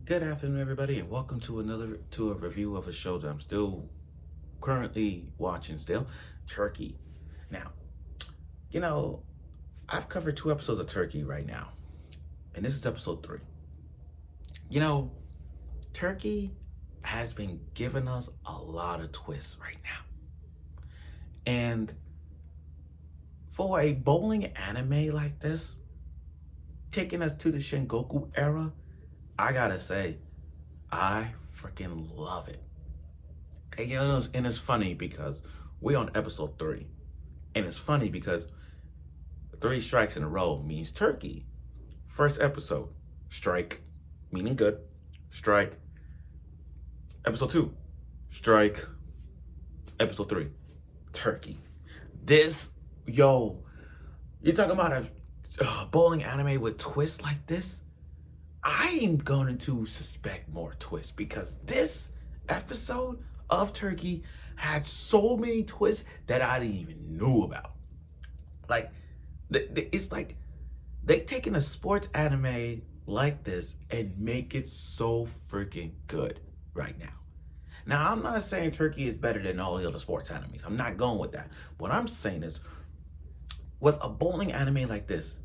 Good afternoon, everybody, and welcome to a review of a show that I'm still currently watching. Turkey. Now, you know, I've covered 2 episodes of Turkey right now, and this is episode 3. You know, Turkey has been giving us a lot of twists right now, and for a bowling anime like this, taking us to the Shingoku era, I gotta say, I freaking love it. And it's funny because we're on episode 3. And it's funny because 3 strikes in a row means turkey. First episode, strike, meaning good, strike. Episode 2, strike. Episode 3, turkey. This, yo, you're talking about a bowling anime with twists like this? I am going to suspect more twists because this episode of Turkey had so many twists that I didn't even know about. Like, it's like they taking a sports anime like this and make it so freaking good right now. Now, I'm not saying Turkey is better than all the other sports animes. I'm not going with that. What I'm saying is, with a bowling anime like this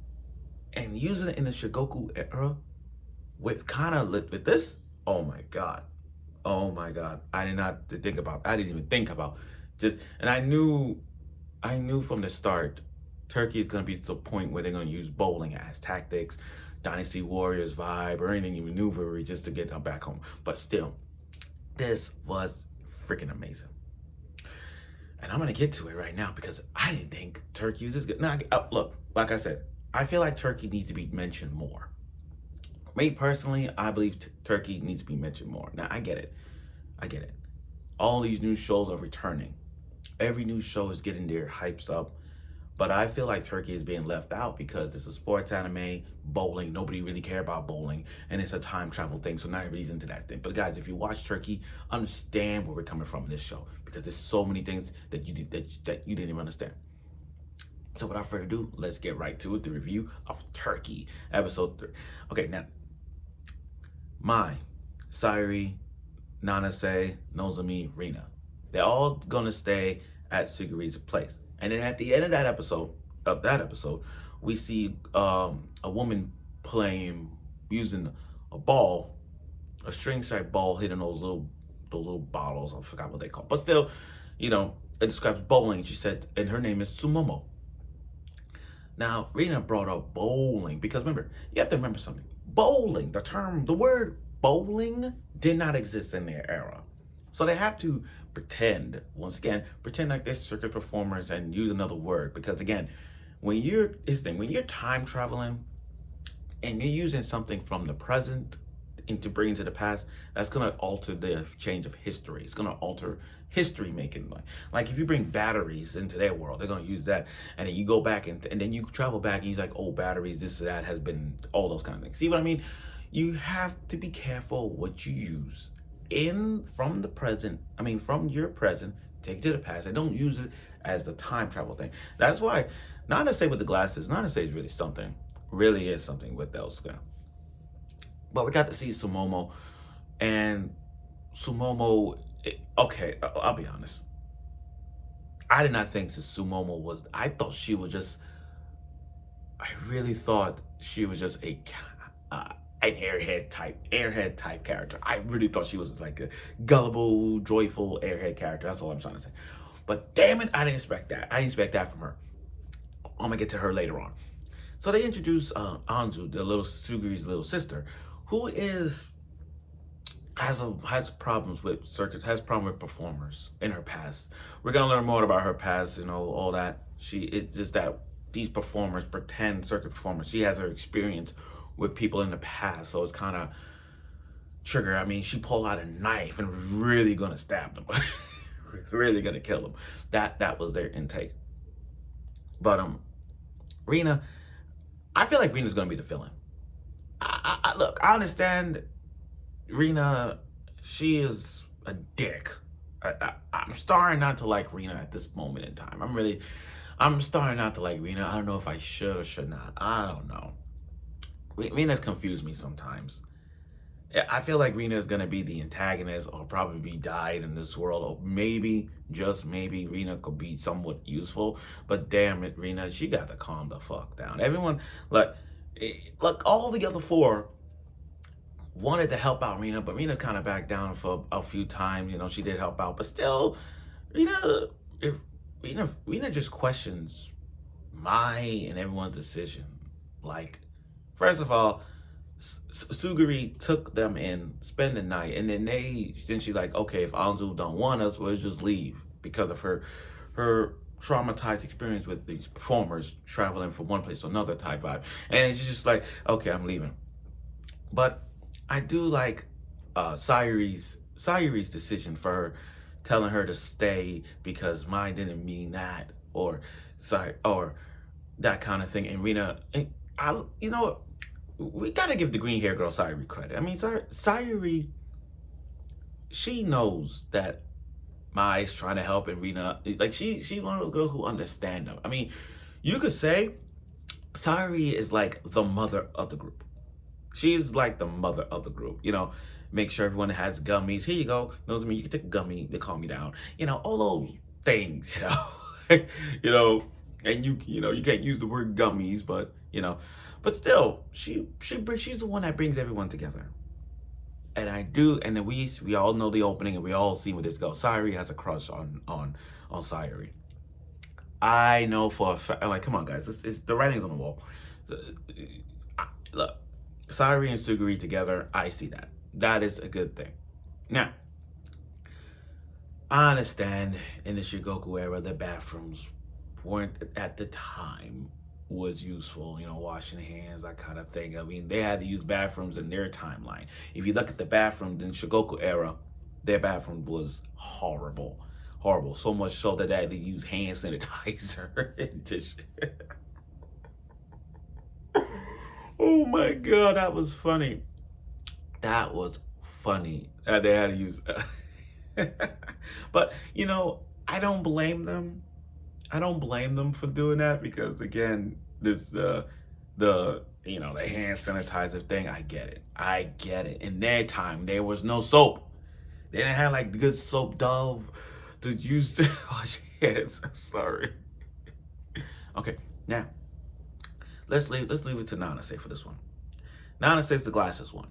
and using it in the Shigoku era, with this, oh my god, oh my god, I didn't even think about and I knew from the start Turkey is going to be to the point where they're going to use bowling as tactics, Dynasty Warriors vibe, or anything maneuver just to get them back home. But still, this was freaking amazing. And I'm going to get to it right now because I didn't think Turkey was this good. Now, look, like I said, I feel like Turkey needs to be mentioned more. Me personally, I believe Turkey needs to be mentioned more. Now, I get it. All these new shows are returning. Every new show is getting their hypes up. But I feel like Turkey is being left out because it's a sports anime, bowling. Nobody really care about bowling. And it's a time travel thing, so not everybody's into that thing. But guys, if you watch Turkey, understand where we're coming from in this show. Because there's so many things that you didn't even understand. So without further ado, let's get right to it. The review of Turkey, episode 3. Okay, now, Mai, Sairi, Nanase, Nozomi, Rina. They're all gonna stay at Suguri's place. And then at the end of that episode, we see a woman using a ball, a string shaped ball, hitting those little bottles. I forgot what they call. But still, it describes bowling. She said, and her name is Sumomo. Now, Rina brought up bowling because remember, you have to remember something. Bowling, the word bowling did not exist in their era. So they have to pretend like they're circus performers and use another word. Because again, when you're time traveling and you're using something from the present to bring into the past, that's gonna alter the change of history. It's gonna alter history making. Like if you bring batteries into their world, they're gonna use that, and then you go back and then you travel back and you're like, oh, batteries, this or that has been all those kind of things. See what I mean? You have to be careful what you use from your present, take it to the past, and don't use it as the time travel thing. That's why Nana with the glasses, Nana is really is something with those guys. But we got to see Sumomo, and Sumomo, okay, I'll be honest. I did not think Sumomo was, I really thought she was just an airhead type character. I really thought she was like a gullible, joyful airhead character. That's all I'm trying to say. But damn it, I didn't expect that. I didn't expect that from her. I'm gonna get to her later on. So they introduce Anzu, Suguri's little sister, who has problems with circus, has problems with performers in her past. We're gonna learn more about her past, all that. It's just that these performers pretend circus performers. She has her experience with people in the past, so it's kind of trigger. I mean, she pulled out a knife and was really gonna stab them, really gonna kill them. That was their intake. But Rina, I feel like Rina's gonna be the villain. Look, I understand Rina, she is a dick. I'm starting not to like Rina at this moment in time. I'm starting not to like Rina. I don't know if I should or should not. I don't know. Rina's confused me sometimes. I feel like Rina is gonna be the antagonist, or probably be died in this world, or maybe, just maybe, Rina could be somewhat useful. But damn it, Rina, she got to calm the fuck down. Everyone, like, like all the other four wanted to help out Rina, but Rina's kind of backed down for a few times. You know, she did help out, but still, Rina, if Rina just questions my and everyone's decision. Like, first of all, Suguri took them in, spend the night, and then she's like, okay, if Anzu don't want us, we'll just leave because of her traumatized experience with these performers traveling from one place to another type vibe. And it's just like, okay, I'm leaving. But I do like Sayuri's decision for her, telling her to stay because mine didn't mean that, or sorry, or that kind of thing. And Rina, and I, you know, we gotta give the green hair girl Sayuri credit. I mean, Sayuri, she knows that Mai's trying to help, and Rina, like, she's one of those girls who understand them. I mean, you could say Sayuri is like the mother of the group. She's like the mother of the group. You know, make sure everyone has gummies. Here you go. Knows me. You can take a gummy to calm me down. You know, all those things. You know, you know, and you know, you can't use the word gummies, but you know, but still, she's the one that brings everyone together. And I do, and then we all know the opening, and we all see where this goes. Sayuri has a crush on Sayuri. I know for a fact. Like, come on, guys, it's the writing's on the wall. Look, Sayuri and Suguri together, I see that. That is a good thing. Now, I understand in the Shigoku era, the bathrooms weren't at the time was useful, you know, washing hands, that kind of thing. I mean, they had to use bathrooms in their timeline. If you look at the bathroom in the Shigoku era, their bathroom was horrible. Horrible. So much so that they had to use hand sanitizer and tissue. Oh my god, that was funny. That was funny. They had to use. But you know, I don't blame them. I don't blame them for doing that because again, this the you know the hand sanitizer thing. I get it. I get it. In their time, there was no soap. They didn't have like good soap Dove to use to wash hands. I'm sorry. Okay, now let's leave it to Nana say for this one. Nana says the glasses one.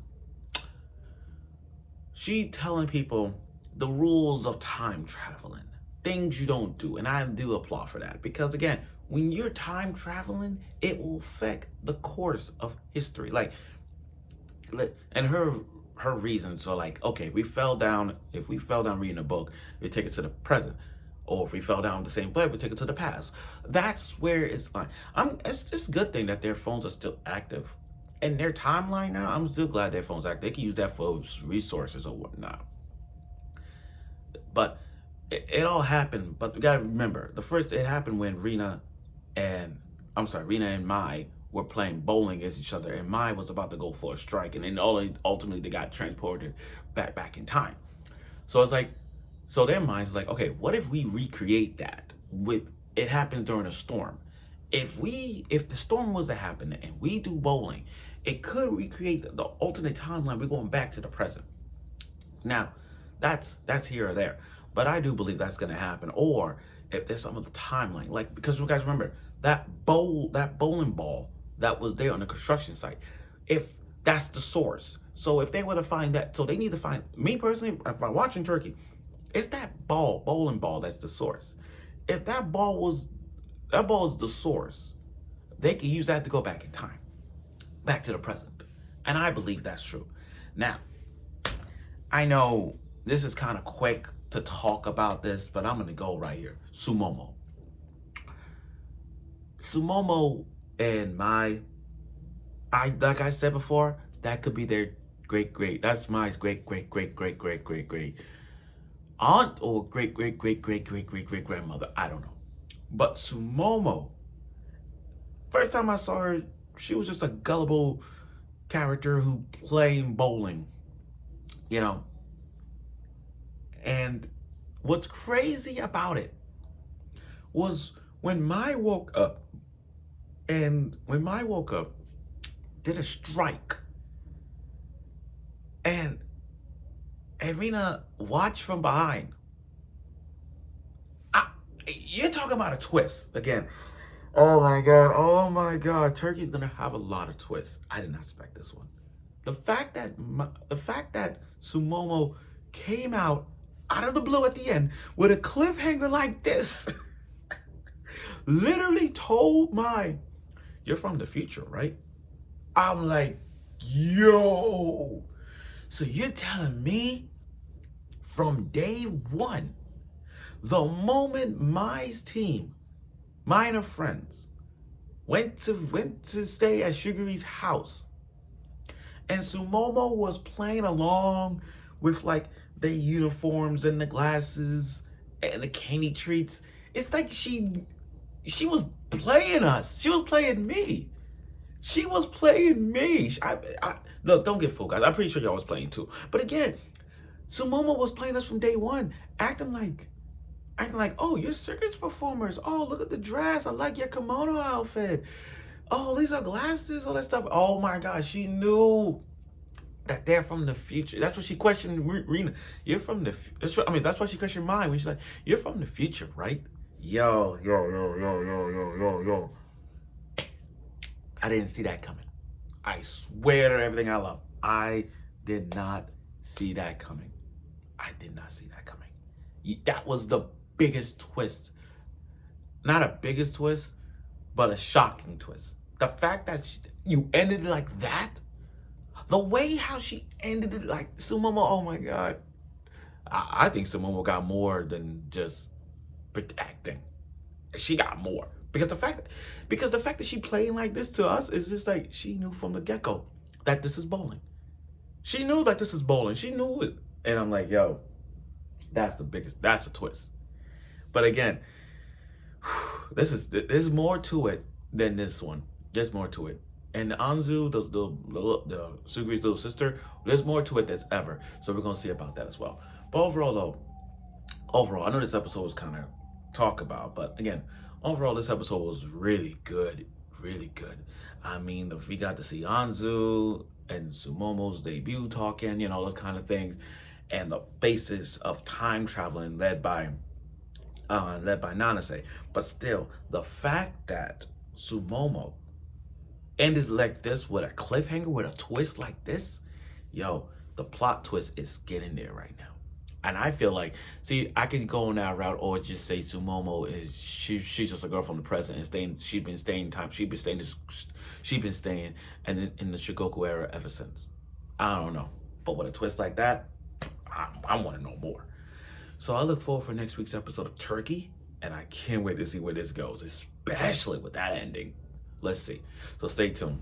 She telling people the rules of time traveling, things you don't do, and I do applaud for that because again, when you're time traveling, it will affect the course of history. Like, and her reasons are like, okay, if we fell down reading a book, we take it to the present. Or if we fell down the same place, we take it to the past. That's where it's like, it's just a good thing that their phones are still active. And their timeline now, I'm still glad their phones active. They can use that for resources or whatnot. But it all happened. But we gotta remember, it happened when Rina and Mai were playing bowling against each other, and Mai was about to go for a strike, and then ultimately they got transported back in time. So it's like, so their mind's like, okay, what if we recreate that with it happened during a storm? If the storm was to happen and we do bowling, it could recreate the alternate timeline. We're going back to the present. Now, that's here or there, but I do believe that's going to happen. Or if there's some of the timeline, like because you guys remember that bowling ball that was there on the construction site, if that's the source. So if they were to find that, so they need to find me personally. If I'm watching Turkey, it's that bowling ball that's the source. If that ball is the source, they can use that to go back in time, back to the present. And I believe that's true. Now, I know this is kind of quick to talk about this, but I'm going to go right here. Sumomo and like I said before, that could be their that's my great aunt or great grandmother. I don't know. But Sumomo, first time I saw her, she was just a gullible character who played bowling, you know. And what's crazy about it was when Mai woke up, did a strike, Irina watched from behind. You're talking about a twist again. Oh my god! Oh my god! Turkey's gonna have a lot of twists. I did not expect this one. The fact that Sumomo came out of the blue at the end with a cliffhanger like this, literally told you're from the future, right? I'm like, yo. So you're telling me from day one, the moment Mai's team, mine and friends, went to stay at Sugari's house, and Sumomo was playing along with like the uniforms and the glasses and the candy treats. It's like she was playing us. She was playing me. She was playing me. Look, don't get fooled, guys. I'm pretty sure y'all was playing too. But again, Sumomo was playing us from day one, acting like, oh, you're circus performers. Oh, look at the dress. I like your kimono outfit. Oh, these are glasses, all that stuff. Oh my gosh, she knew that they're from the future. That's what she questioned Rena. You're from the. That's why she questioned mine when she's like, "You're from the future, right?" Yo. I didn't see that coming. I swear to everything I love, I did not see that coming. I did not see that coming. That was the biggest twist. Not a biggest twist, but a shocking twist. The fact that you ended it like that, the way how she ended it, like Sumomo, oh my god. I think Sumomo got more than just acting. She got more. Because the fact that she playing like this to us is just like she knew from the get-go that this is bowling. She knew that this is bowling. She knew it. And I'm like, yo, that's a twist. But again, there's more to it than this one. There's more to it. And Anzu, the Sugari's little sister, there's more to it than ever. So we're gonna see about that as well. But overall, I know this episode was kind of talk about, but again, overall, this episode was really good, really good. I mean, we got to see Anzu and Sumomo's debut talking, those kind of things, and the basis of time traveling led by Nanase. But still, the fact that Sumomo ended like this with a cliffhanger, with a twist like this, yo, the plot twist is getting there right now. And I feel like, see, I can go on that route or just say Sumomo she's just a girl from the present and she's been staying in the Shigoku era ever since. I don't know. But with a twist like that, I want to know more. So I look forward for next week's episode of Turkey, and I can't wait to see where this goes, especially with that ending. Let's see. So stay tuned.